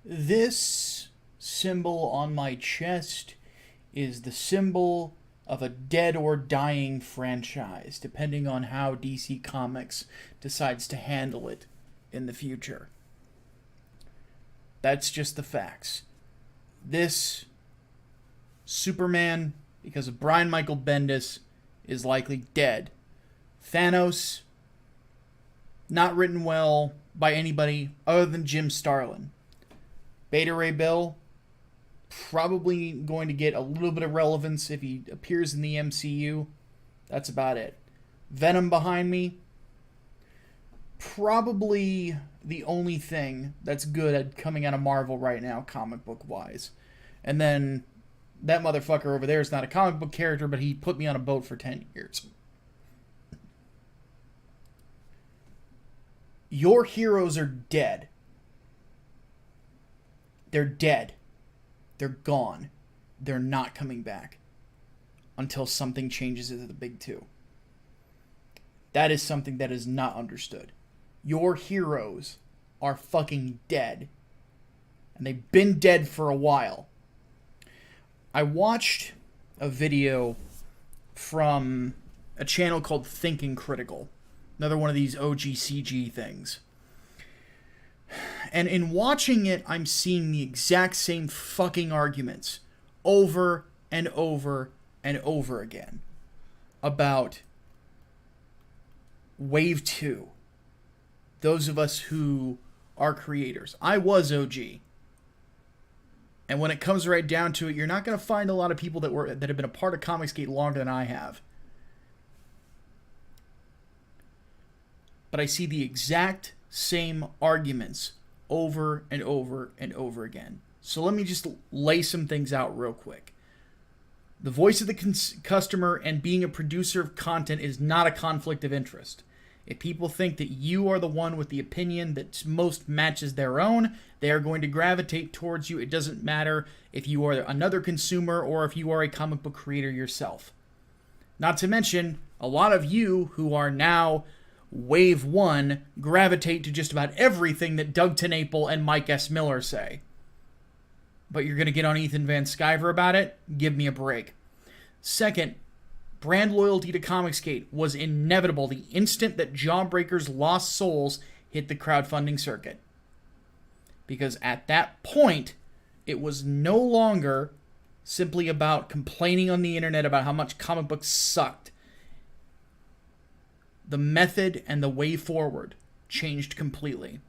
This symbol on my chest is the symbol of a dead or dying franchise, depending on how DC Comics decides to handle it in the future. That's just the facts. This Superman, because of Brian Michael Bendis, is likely dead. Thanos, not written well by anybody other than Jim Starlin. Beta Ray Bill, probably going to get a little bit of relevance if he appears in the MCU. That's about it. Venom behind me, probably the only thing that's good at coming out of Marvel right now, comic book wise. And then that motherfucker over there is not a comic book character, but he put me on a boat for 10 years. Your heroes are dead. They're dead. They're gone. They're not coming back until something changes at the big two. That is something that is not understood. Your heroes are fucking dead. And they've been dead for a while. I watched a video from a channel called Thinking Critical. Another one of these OGCG things. And in watching it, I'm seeing the exact same fucking arguments over and over and over again about Wave 2. Those of us who are creators. I was OG. And when it comes right down to it, you're not going to find a lot of people that have been a part of Comicsgate longer than I have. But I see the exact same arguments over and over and over again. So let me just lay some things out real quick. The voice of the customer and being a producer of content is not a conflict of interest. If people think that you are the one with the opinion that most matches their own, they are going to gravitate towards you. It doesn't matter if you are another consumer or if you are a comic book creator yourself. Not to mention, a lot of you who are now Wave 1 gravitate to just about everything that Doug TenNapel and Mike S. Miller say. But you're going to get on Ethan Van Sciver about it? Give me a break. Second, brand loyalty to Comicsgate was inevitable the instant that Jawbreaker's Lost Souls hit the crowdfunding circuit. Because at that point, it was no longer simply about complaining on the internet about how much comic books sucked. The method and the way forward changed completely.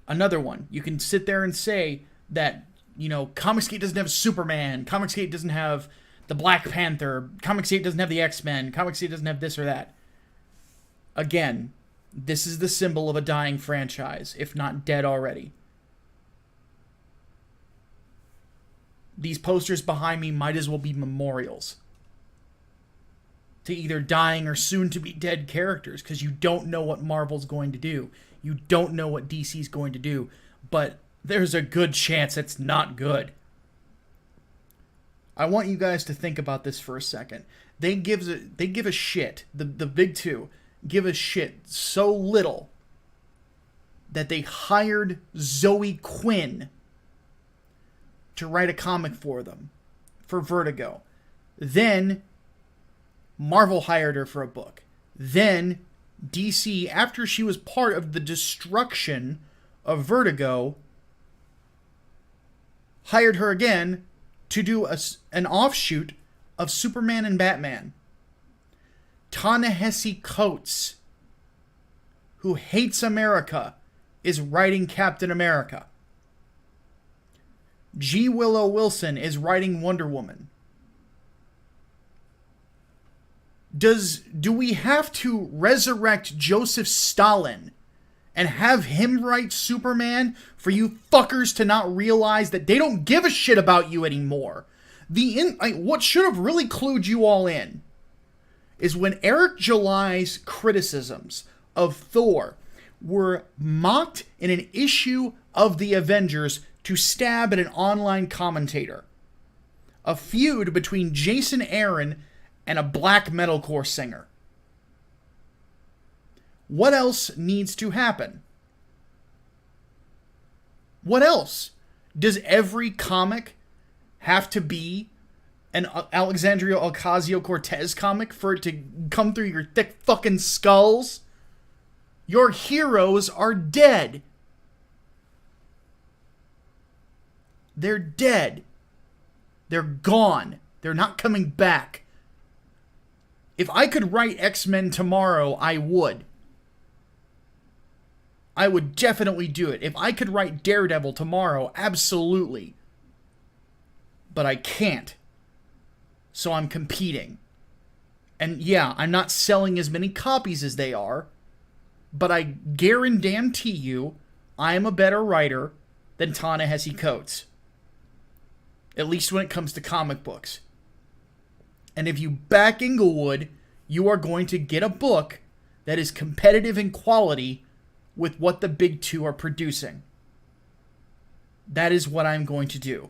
Another one, you can sit there and say that, Comicsgate doesn't have Superman, Comicsgate doesn't have the Black Panther, Comicsgate doesn't have the X-Men, Comicsgate doesn't have this or that. Again, this is the symbol of a dying franchise, if not dead already. These posters behind me might as well be memorials to either dying or soon-to-be dead characters, because you don't know what Marvel's going to do. You don't know what DC's going to do, but there's a good chance it's not good. I want you guys to think about this for a second. They give a shit. The big two give a shit so little that they hired Zoe Quinn to write a comic for them, for Vertigo. Then Marvel hired her for a book. Then DC, after she was part of the destruction of Vertigo, hired her again to do an offshoot of Superman and Batman. Ta-Nehisi Coates, who hates America, is writing Captain America. G. Willow Wilson is writing Wonder Woman. Do we have to resurrect Joseph Stalin and have him write Superman for you fuckers to not realize that they don't give a shit about you anymore? What should have really clued you all in is when Eric July's criticisms of Thor were mocked in an issue of The Avengers to stab at an online commentator. A feud between Jason Aaron and a black metalcore singer. What else needs to happen? What else? Does every comic have to be an Alexandria Ocasio-Cortez comic for it to come through your thick fucking skulls? Your heroes are dead. They're dead. They're gone. They're not coming back. If I could write X-Men tomorrow, I would. I would definitely do it. If I could write Daredevil tomorrow, absolutely. But I can't. So I'm competing. And yeah, I'm not selling as many copies as they are, but I guarantee you I am a better writer than Ta-Nehisi Coates. At least when it comes to comic books. And if you back Englewood, you are going to get a book that is competitive in quality with what the big two are producing. That is what I'm going to do.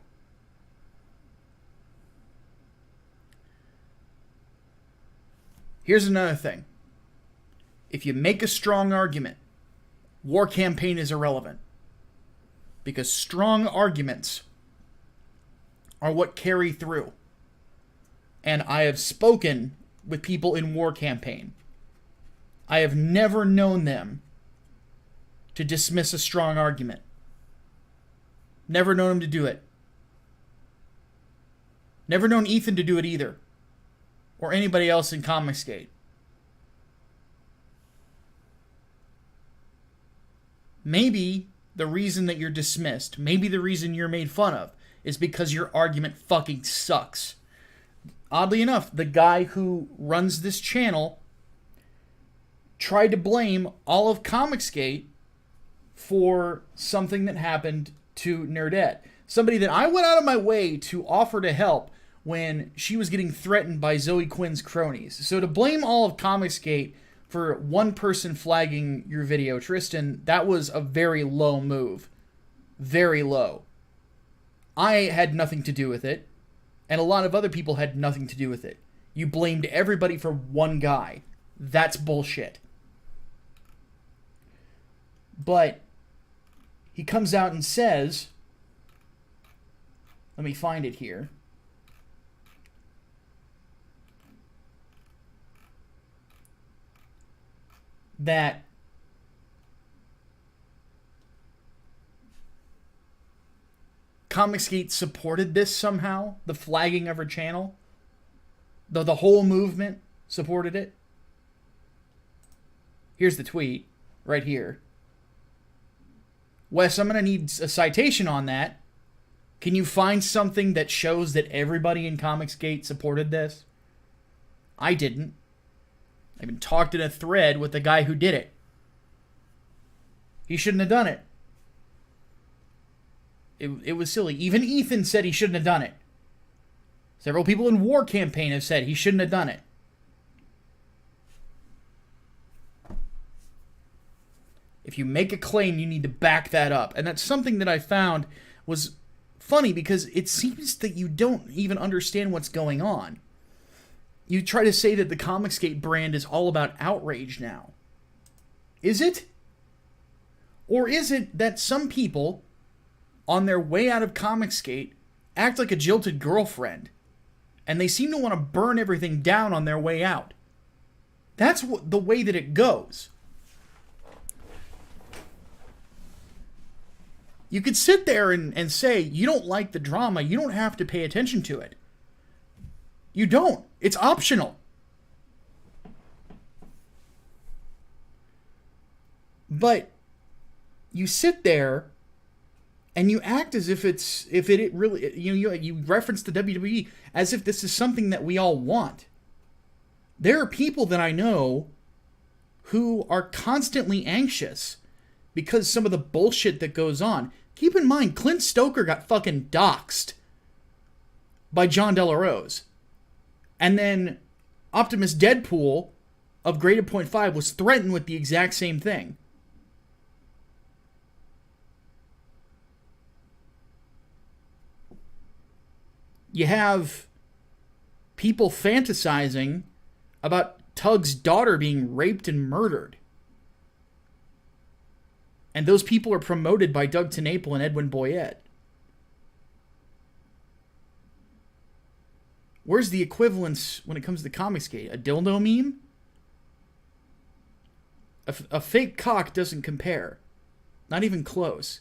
Here's another thing. If you make a strong argument, War Campaign is irrelevant. Because strong arguments are what carry through. And I have spoken with people in War Campaign. I have never known them to dismiss a strong argument. Never known them to do it. Never known Ethan to do it either. Or anybody else in Comicsgate. Maybe the reason that you're dismissed, maybe the reason you're made fun of, is because your argument fucking sucks. Oddly enough, the guy who runs this channel tried to blame all of Comicsgate for something that happened to Nerdette. Somebody that I went out of my way to offer to help when she was getting threatened by Zoe Quinn's cronies. So to blame all of Comicsgate for one person flagging your video, Tristan, that was a very low move. Very low. I had nothing to do with it, and a lot of other people had nothing to do with it. You blamed everybody for one guy. That's bullshit. But he comes out and says, let me find it here. That Comicsgate supported this somehow, the flagging of her channel. Though the whole movement supported it. Here's the tweet, right here. Wes, I'm going to need a citation on that. Can you find something that shows that everybody in Comicsgate supported this? I didn't. I even talked in a thread with the guy who did it. He shouldn't have done it. It was silly. Even Ethan said he shouldn't have done it. Several people in War Campaign have said he shouldn't have done it. If you make a claim, you need to back that up. And that's something that I found was funny because it seems that you don't even understand what's going on. You try to say that the Comicsgate brand is all about outrage now. Is it? Or is it that some people, on their way out of Comicsgate, act like a jilted girlfriend, and they seem to want to burn everything down on their way out? That's the way that it goes. You could sit there and say, you don't like the drama, you don't have to pay attention to it. You don't. It's optional. But you sit there and you act as if it really, you reference the WWE as if this is something that we all want. There are people that I know who are constantly anxious because some of the bullshit that goes on. Keep in mind, Clint Stoker got fucking doxxed by John Delarose. And then Optimus Deadpool of Graded Point 5 was threatened with the exact same thing. You have people fantasizing about Tug's daughter being raped and murdered. And those people are promoted by Doug TenNapel and Edwin Boyette. Where's the equivalence when it comes to Comicsgate? A dildo meme? A fake cock doesn't compare. Not even close.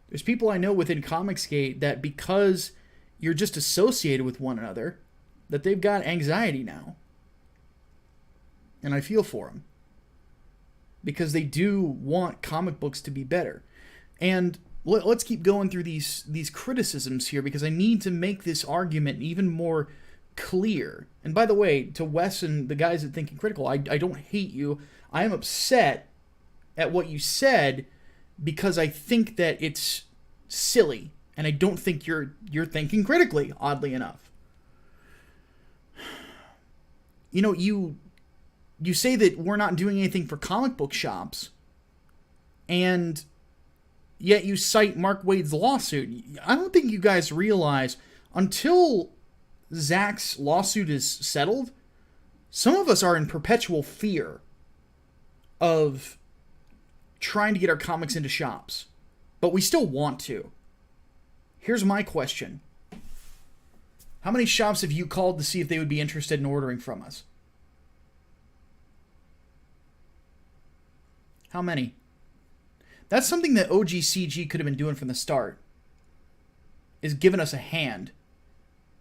There's people I know within Comicsgate that because you're just associated with one another, that they've got anxiety now. And I feel for them. Because they do want comic books to be better. And let's keep going through these criticisms here, because I need to make this argument even more clear. And by the way, to Wes and the guys at Thinking Critical, I don't hate you. I am upset at what you said because I think that it's silly, and I don't think you're thinking critically, oddly enough. You know, you say that we're not doing anything for comic book shops, and yet you cite Mark Waid's lawsuit. I don't think you guys realize, until Zach's lawsuit is settled, some of us are in perpetual fear of trying to get our comics into shops. But we still want to. Here's my question. How many shops have you called to see if they would be interested in ordering from us? How many? That's something that OGCG could have been doing from the start. Is giving us a hand.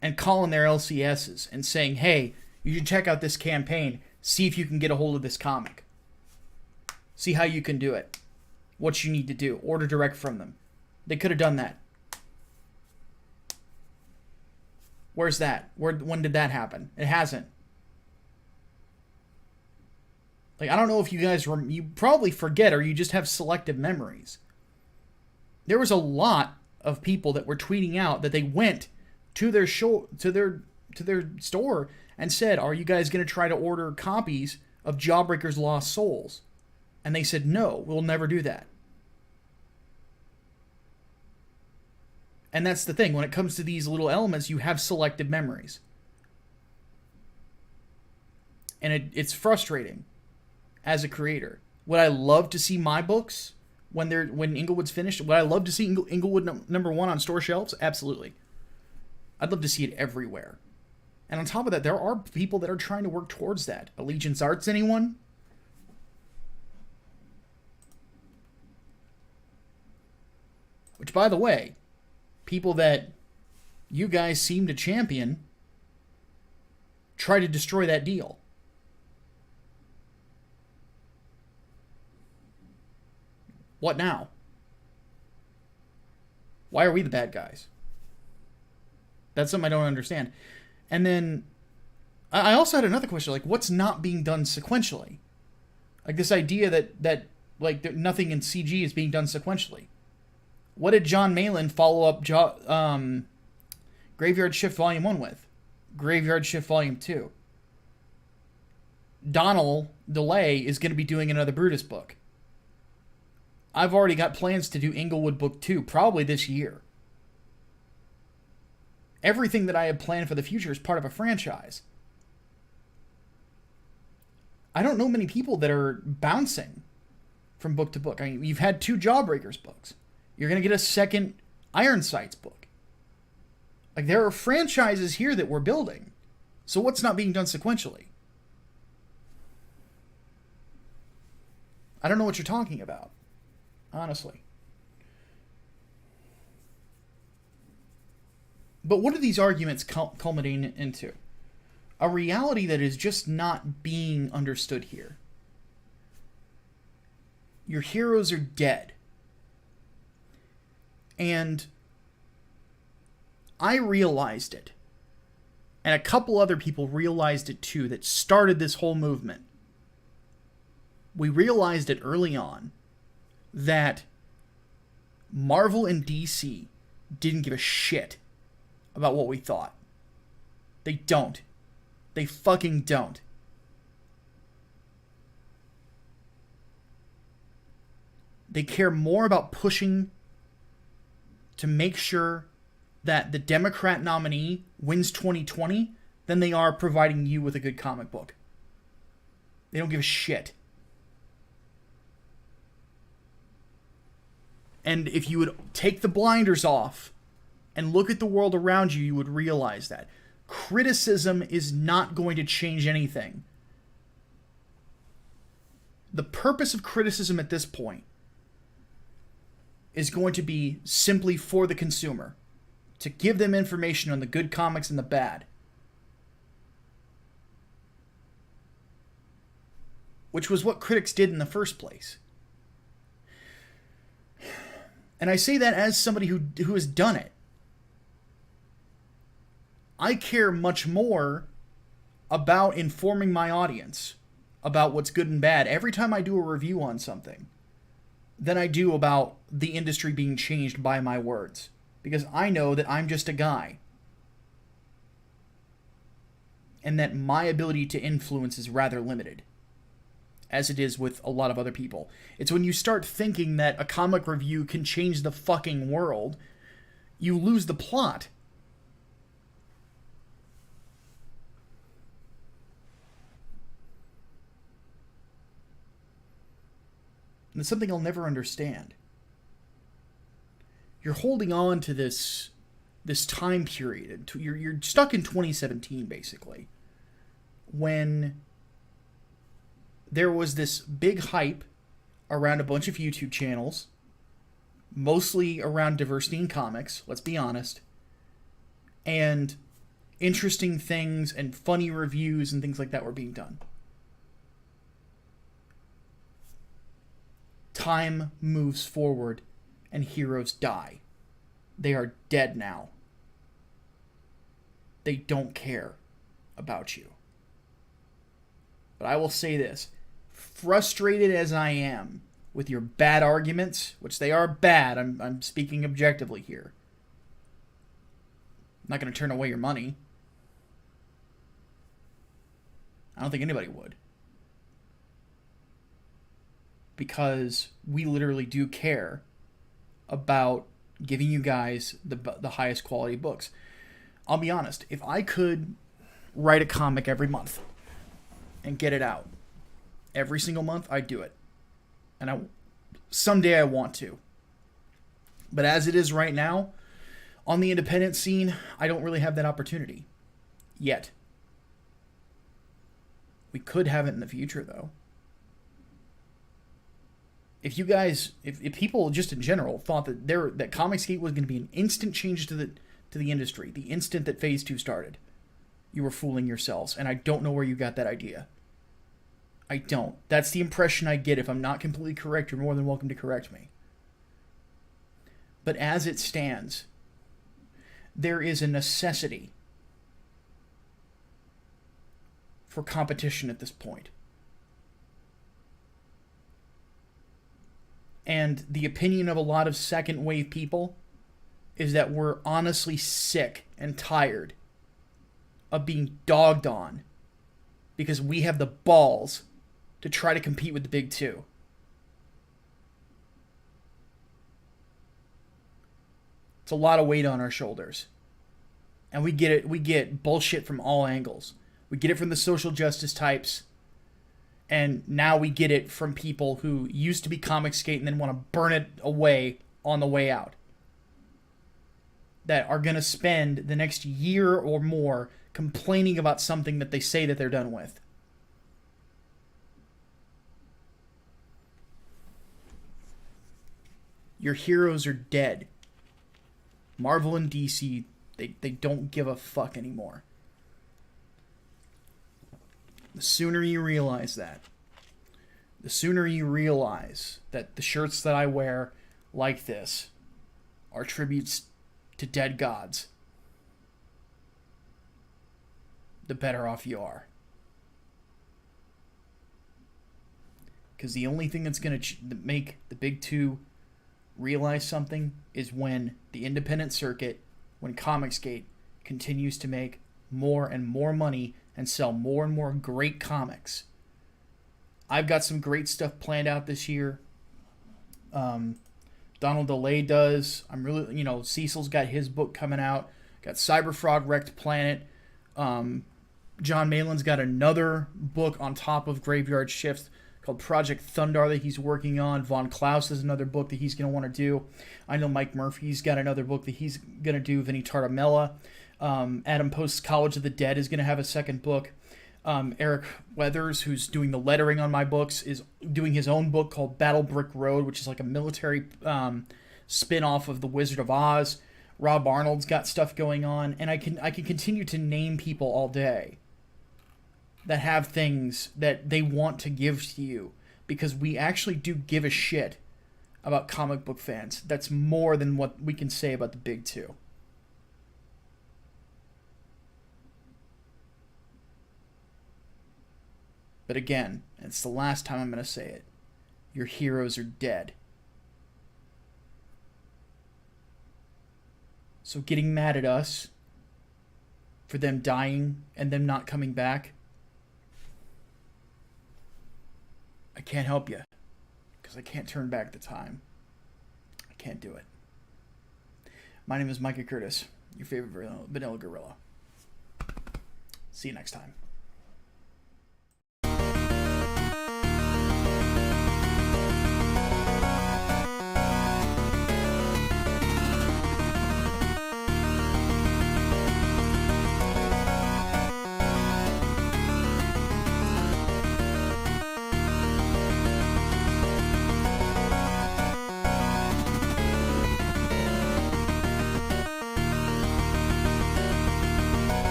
And calling their LCSs and saying, hey, you should check out this campaign. See if you can get a hold of this comic. See how you can do it. What you need to do. Order direct from them. They could have done that. Where's that? When did that happen? It hasn't. Like, I don't know if you guys... you probably forget, or you just have selective memories. There was a lot of people that were tweeting out that they went to their show, to their store and said, are you guys going to try to order copies of Jawbreaker's Lost Souls? And they said, no, we'll never do that. And that's the thing. When it comes to these little elements, you have selective memories. And it's frustrating as a creator. Would I love to see my books when Englewood's finished? Would I love to see Englewood number 1 on store shelves? Absolutely. I'd love to see it everywhere. And on top of that, there are people that are trying to work towards that. Allegiance Arts, anyone? Which, by the way, people that you guys seem to champion try to destroy that deal. What now? Why are we the bad guys? That's something I don't understand. And then I also had another question, like, what's not being done sequentially? Like, this idea that nothing in CG is being done sequentially. What did John Malin follow up Graveyard Shift Volume 1 with? Graveyard Shift Volume 2. Donald DeLay is going to be doing another Brutus book. I've already got plans to do Englewood Book 2, probably this year. Everything that I have planned for the future is part of a franchise. I don't know many people that are bouncing from book to book. I mean, you've had 2 Jawbreakers books. You're going to get a second Iron Sights book. Like, there are franchises here that we're building. So what's not being done sequentially? I don't know what you're talking about. Honestly. But what are these arguments culminating into? A reality that is just not being understood here. Your heroes are dead. And I realized it. And a couple other people realized it too, that started this whole movement. We realized it early on that Marvel and DC didn't give a shit about what we thought. They don't. They fucking don't. They care more about pushing to make sure that the Democrat nominee wins 2020 than they are providing you with a good comic book. They don't give a shit. And if you would take the blinders off and look at the world around you, you would realize that. Criticism is not going to change anything. The purpose of criticism at this point is going to be simply for the consumer, to give them information on the good comics and the bad. Which was what critics did in the first place. And I say that as somebody who has done it. I care much more about informing my audience about what's good and bad every time I do a review on something than I do about the industry being changed by my words. Because I know that I'm just a guy. And that my ability to influence is rather limited, as it is with a lot of other people. It's when you start thinking that a comic review can change the fucking world, you lose the plot. And it's something I'll never understand. You're holding on to this time period. You're stuck in 2017, basically, when there was this big hype around a bunch of YouTube channels, mostly around diversity in comics, let's be honest, and interesting things and funny reviews and things like that were being done. Time moves forward and heroes die. They are dead now. They don't care about you. But I will say this. Frustrated as I am with your bad arguments, which they are bad, I'm speaking objectively here. I'm not going to turn away your money. I don't think anybody would. Because we literally do care about giving you guys the highest quality books. I'll be honest, if I could write a comic every month and get it out every single month, I'd do it. And someday I want to. But as it is right now, on the independent scene, I don't really have that opportunity. Yet. We could have it in the future, though. If you guys, if people just in general thought that that Comicsgate was going to be an instant change to the industry, the instant that Phase 2 started, you were fooling yourselves, and I don't know where you got that idea. I don't. That's the impression I get. If I'm not completely correct, you're more than welcome to correct me. But as it stands, there is a necessity for competition at this point. And the opinion of a lot of second wave people is that we're honestly sick and tired of being dogged on because we have the balls to try to compete with the big two. It's a lot of weight on our shoulders. And we get it. We get bullshit from all angles. We get it from the social justice types. And now we get it from people who used to be Comicsgate and then want to burn it away on the way out. That are going to spend the next year or more complaining about something that they say that they're done with. Your heroes are dead. Marvel and DC, they don't give a fuck anymore. The sooner you realize that, the sooner you realize that the shirts that I wear like this are tributes to dead gods, the better off you are. Because the only thing that's going to make the big two realize something is when the independent circuit, when Comicsgate continues to make more and more money and sell more and more great comics. I've got some great stuff planned out this year. Donald DeLay does. I'm really, Cecil's got his book coming out. Got Cyberfrog Wrecked Planet. John Malin's got another book on top of Graveyard Shift called Project Thundar that he's working on. Von Klaus has another book that he's going to want to do. I know Mike Murphy's got another book that he's going to do. Vinny Tartamella. Adam Post's College of the Dead is going to have a second book. Eric Weathers, who's doing the lettering on my books, is doing his own book called Battle Brick Road, which is like a military spin-off of The Wizard of Oz. Rob Arnold's got stuff going on, and I can continue to name people all day that have things that they want to give to you, because we actually do give a shit about comic book fans. That's more than what we can say about the big two. But again, it's the last time I'm going to say it. Your heroes are dead. So getting mad at us for them dying and them not coming back, I can't help you, because I can't turn back the time. I can't do it. My name is Micah Curtis, your favorite vanilla gorilla. See you next time.